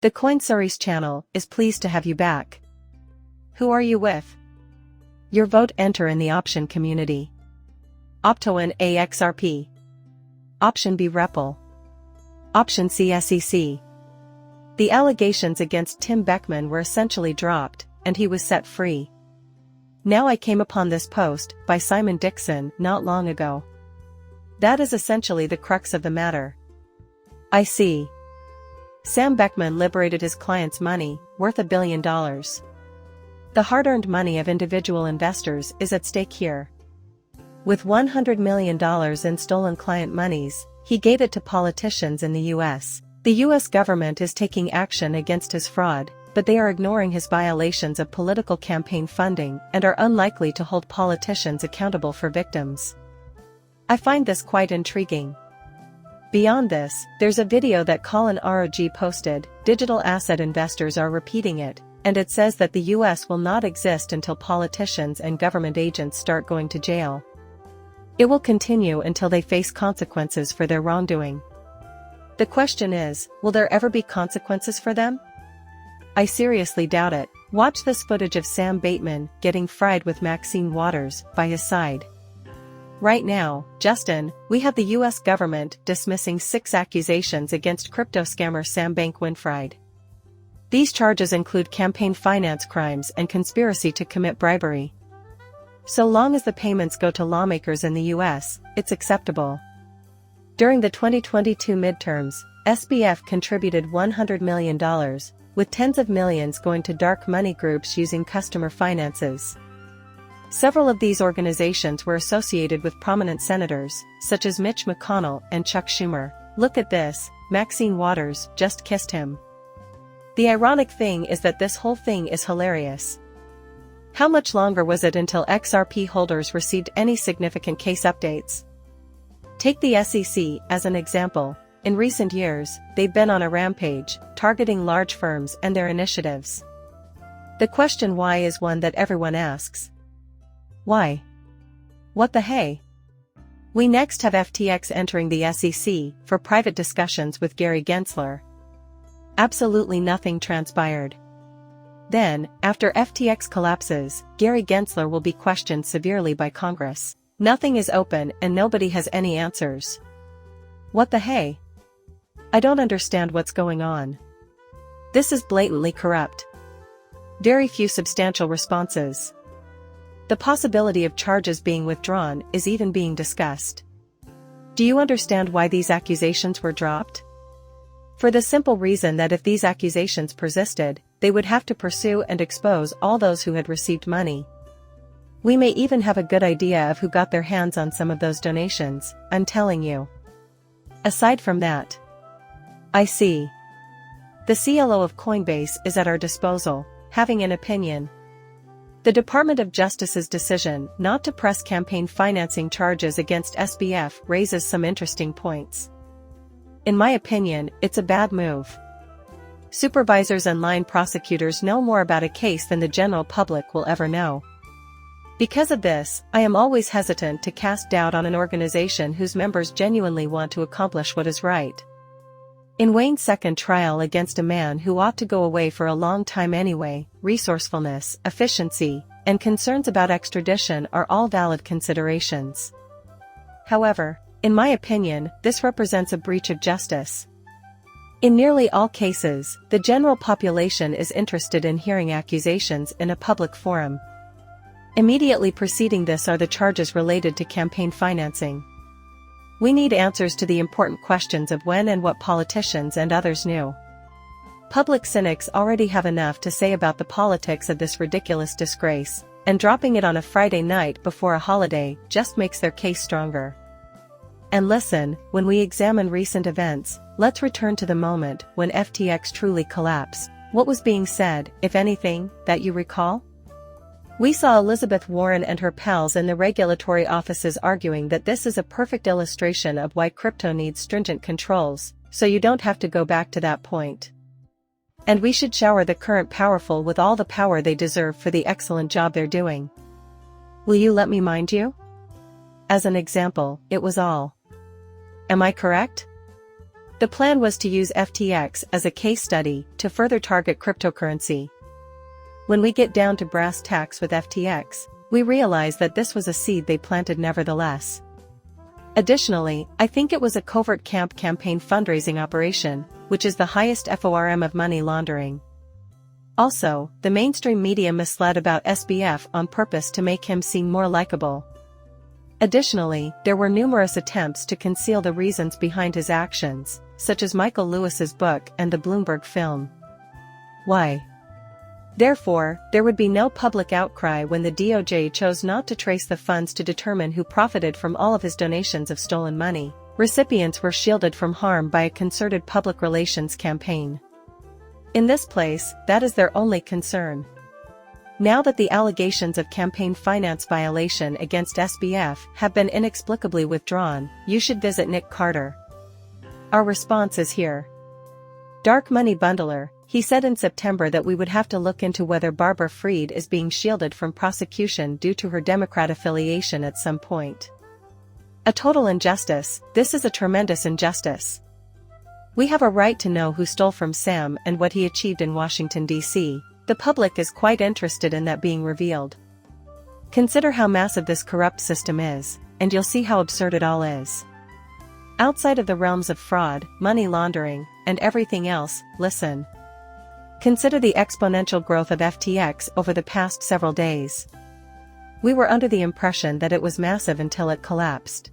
The Coinseries channel is pleased to have you back. Who are you with? Your vote enter in the option community. Optoin AXRP. Option B REPL. Option C SEC. The allegations against Tim Beckman were essentially dropped, and he was set free. Now I came upon this post by Simon Dixon not long ago. That is essentially the crux of the matter. I see. Sam Beckman liberated his client's money, worth $1 billion. The hard-earned money of individual investors is at stake here. With $100 million in stolen client monies, he gave it to politicians in the U.S. The U.S. government is taking action against his fraud, but they are ignoring his violations of political campaign funding and are unlikely to hold politicians accountable for victims. I find this quite intriguing. Beyond this, there's a video that Colin ROG posted. Digital asset investors are repeating it, and it says that the U.S. will not exist until politicians and government agents start going to jail. It will continue until they face consequences for their wrongdoing. The question is, will there ever be consequences for them? I seriously doubt it. Watch this footage of Sam Bateman getting fried with Maxine Waters by his side. Right now, Justin, we have the U.S. government dismissing 6 accusations against crypto scammer Sam Bankman-Fried. These charges include campaign finance crimes and conspiracy to commit bribery. So long as the payments go to lawmakers in the U.S., it's acceptable. During the 2022 midterms, SBF contributed $100 million, with tens of millions going to dark money groups using customer finances. Several of these organizations were associated with prominent senators, such as Mitch McConnell and Chuck Schumer. Look at this, Maxine Waters just kissed him. The ironic thing is that this whole thing is hilarious. How much longer was it until XRP holders received any significant case updates? Take the SEC as an example. In recent years, they've been on a rampage, targeting large firms and their initiatives. The question why is one that everyone asks. Why? What the hey? We next have FTX entering the SEC for private discussions with Gary Gensler. Absolutely nothing transpired. Then, after FTX collapses, Gary Gensler will be questioned severely by Congress. Nothing is open and nobody has any answers. What the hey? I don't understand what's going on. This is blatantly corrupt. Very few substantial responses. The possibility of charges being withdrawn is even being discussed. Do you understand why these accusations were dropped? For the simple reason that if these accusations persisted, they would have to pursue and expose all those who had received money. We may even have a good idea of who got their hands on some of those donations, I'm telling you. Aside from that, I see. The CLO of Coinbase is at our disposal, having an opinion. The Department of Justice's decision not to press campaign financing charges against SBF raises some interesting points. In my opinion, it's a bad move. Supervisors and line prosecutors know more about a case than the general public will ever know. Because of this, I am always hesitant to cast doubt on an organization whose members genuinely want to accomplish what is right. In Wayne's second trial against a man who ought to go away for a long time anyway, resourcefulness, efficiency, and concerns about extradition are all valid considerations. However, in my opinion, this represents a breach of justice. In nearly all cases, the general population is interested in hearing accusations in a public forum. Immediately preceding this are the charges related to campaign financing. We need answers to the important questions of when and what politicians and others knew. Public cynics already have enough to say about the politics of this ridiculous disgrace, and dropping it on a Friday night before a holiday just makes their case stronger. And listen, when we examine recent events, let's return to the moment when FTX truly collapsed. What was being said, if anything, that you recall? We saw Elizabeth Warren and her pals in the regulatory offices arguing that this is a perfect illustration of why crypto needs stringent controls, so you don't have to go back to that point. And we should shower the current powerful with all the power they deserve for the excellent job they're doing. Will you let me mind you? As an example, it was all. Am I correct? The plan was to use FTX as a case study to further target cryptocurrency. When we get down to brass tacks with FTX, we realize that this was a seed they planted nevertheless. Additionally, I think it was a covert campaign fundraising operation, which is the highest form of money laundering. Also, the mainstream media misled about SBF on purpose to make him seem more likable. Additionally, there were numerous attempts to conceal the reasons behind his actions, such as Michael Lewis's book and the Bloomberg film. Why? Therefore, there would be no public outcry when the DOJ chose not to trace the funds to determine who profited from all of his donations of stolen money. Recipients were shielded from harm by a concerted public relations campaign. In this place, that is their only concern. Now that the allegations of campaign finance violation against SBF have been inexplicably withdrawn, you should visit Nick Carter. Our response is here. Dark money bundler, he said in September that we would have to look into whether Barbara Fried is being shielded from prosecution due to her Democrat affiliation at some point. A total injustice. This is a tremendous injustice. We have a right to know who stole from Sam and what he achieved in Washington, D.C. The public is quite interested in that being revealed. Consider how massive this corrupt system is, and you'll see how absurd it all is. Outside of the realms of fraud, money laundering, and everything else, listen. Consider the exponential growth of FTX over the past several days. We were under the impression that it was massive until it collapsed.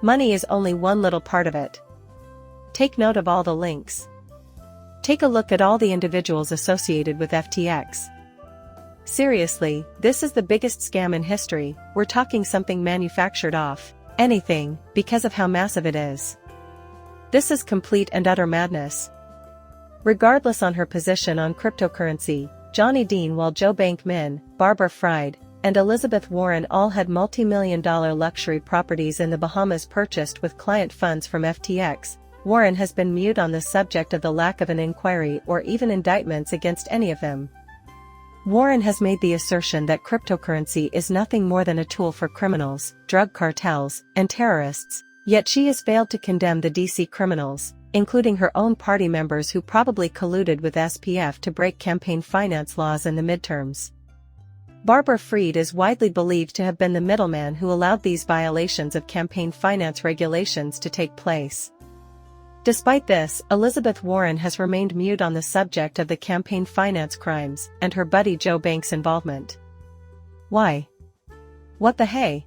Money is only one little part of it. Take note of all the links. Take a look at all the individuals associated with FTX. Seriously, this is the biggest scam in history. We're talking something manufactured off anything because of how massive it is. This is complete and utter madness. Regardless on her position on cryptocurrency, Johnny Dean, while Joe Bankman, Barbara Fried, and Elizabeth Warren all had multi-million-dollar luxury properties in the Bahamas purchased with client funds from FTX, Warren has been mute on the subject of the lack of an inquiry or even indictments against any of them. Warren has made the assertion that cryptocurrency is nothing more than a tool for criminals, drug cartels, and terrorists, yet she has failed to condemn the DC criminals, including her own party members who probably colluded with SPF to break campaign finance laws in the midterms. Barbara Fried is widely believed to have been the middleman who allowed these violations of campaign finance regulations to take place. Despite this, Elizabeth Warren has remained mute on the subject of the campaign finance crimes and her buddy Joe Banks' involvement. Why? What the hey?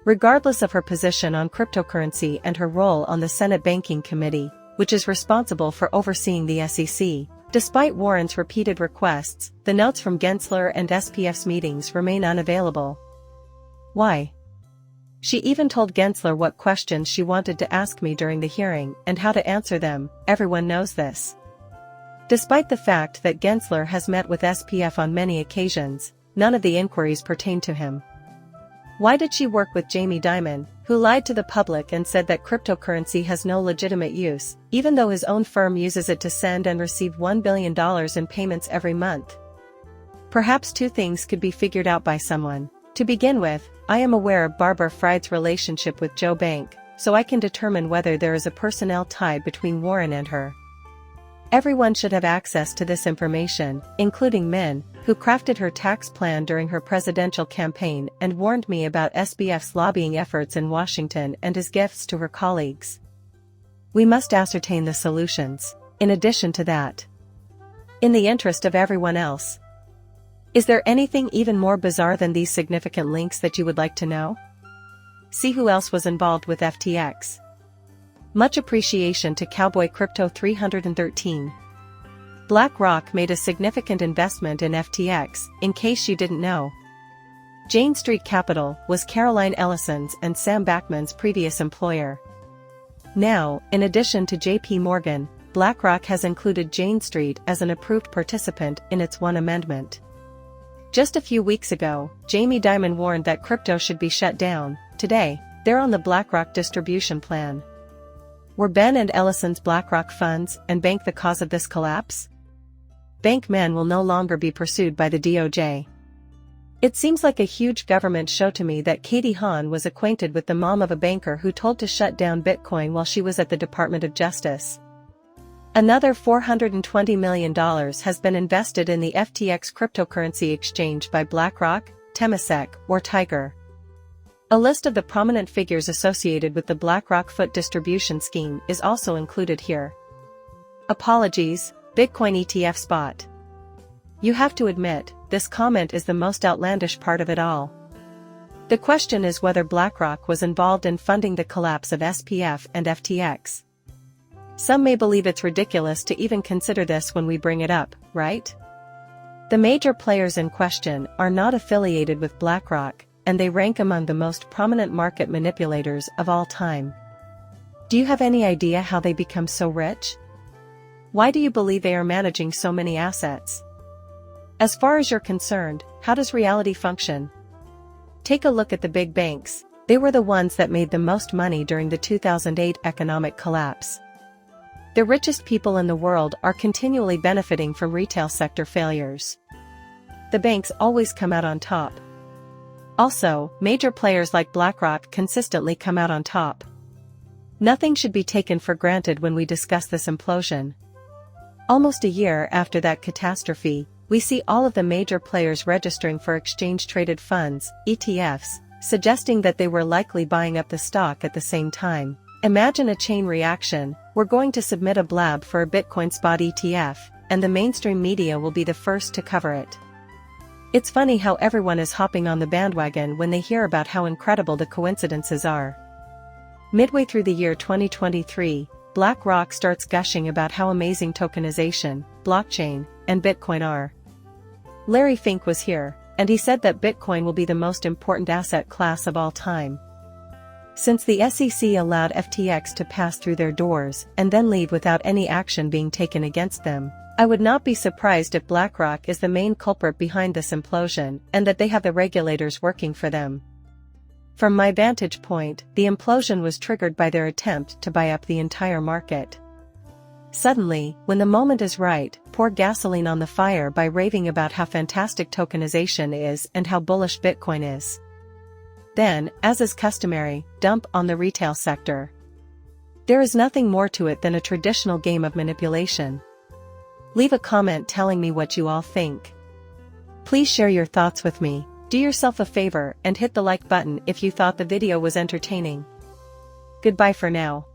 Regardless of her position on cryptocurrency and her role on the Senate Banking Committee, which is responsible for overseeing the SEC, despite Warren's repeated requests, the notes from Gensler and SPF's meetings remain unavailable. Why? She even told Gensler what questions she wanted to ask me during the hearing and how to answer them. Everyone knows this. Despite the fact that Gensler has met with SPF on many occasions, none of the inquiries pertain to him. Why did she work with Jamie Dimon, who lied to the public and said that cryptocurrency has no legitimate use, even though his own firm uses it to send and receive $1 billion in payments every month? Perhaps two things could be figured out by someone. To begin with, I am aware of Barbara Fried's relationship with Joe Bank, so I can determine whether there is a personnel tie between Warren and her. Everyone should have access to this information, including Min, who crafted her tax plan during her presidential campaign and warned me about SBF's lobbying efforts in Washington and his gifts to her colleagues. We must ascertain the solutions. In addition to that, in the interest of everyone else. Is there anything even more bizarre than these significant links that you would like to know? See who else was involved with FTX. Much appreciation to Cowboy Crypto 313. Blackrock made a significant investment in FTX, in case you didn't know. Jane Street Capital was Caroline Ellison's and Sam Backman's previous employer. Now, in addition to JP Morgan, BlackRock has included Jane Street as an approved participant in its one amendment. Just a few weeks ago, Jamie Dimon warned that crypto should be shut down. Today, they're on the BlackRock distribution plan. Were Ben and Ellison's BlackRock funds and bank the cause of this collapse? Bankman will no longer be pursued by the DOJ. It seems like a huge government show to me that Katie Haun was acquainted with the mom of a banker who told to shut down Bitcoin while she was at the Department of Justice. Another $420 million has been invested in the FTX cryptocurrency exchange by Blackrock, Temasek, or Tiger. A list of the prominent figures associated with the Blackrock Ftx distribution scheme is also included here. Apologies, Bitcoin ETF spot. You have to admit, this comment is the most outlandish part of it all. The question is whether BlackRock was involved in funding the collapse of SPF and FTX. Some may believe it's ridiculous to even consider this when we bring it up, right? The major players in question are not affiliated with BlackRock, and they rank among the most prominent market manipulators of all time. Do you have any idea how they become so rich? Why do you believe they are managing so many assets? As far as you're concerned, how does reality function? Take a look at the big banks. They were the ones that made the most money during the 2008 economic collapse. The richest people in the world are continually benefiting from retail sector failures. The banks always come out on top. Also, major players like BlackRock consistently come out on top. Nothing should be taken for granted when we discuss this implosion. Almost a year after that catastrophe, we see all of the major players registering for exchange-traded funds, ETFs, suggesting that they were likely buying up the stock at the same time. Imagine a chain reaction. We're going to submit a blab for a Bitcoin spot ETF, and the mainstream media will be the first to cover it. It's funny how everyone is hopping on the bandwagon when they hear about how incredible the coincidences are. Midway through the year 2023, BlackRock starts gushing about how amazing tokenization, blockchain, and Bitcoin are. Larry Fink was here, and he said that Bitcoin will be the most important asset class of all time. Since the SEC allowed FTX to pass through their doors and then leave without any action being taken against them, I would not be surprised if BlackRock is the main culprit behind this implosion and that they have the regulators working for them. From my vantage point, the implosion was triggered by their attempt to buy up the entire market. Suddenly, when the moment is right, pour gasoline on the fire by raving about how fantastic tokenization is and how bullish Bitcoin is. Then, as is customary, dump on the retail sector. There is nothing more to it than a traditional game of manipulation. Leave a comment telling me what you all think. Please share your thoughts with me. Do yourself a favor and hit the like button if you thought the video was entertaining. Goodbye for now.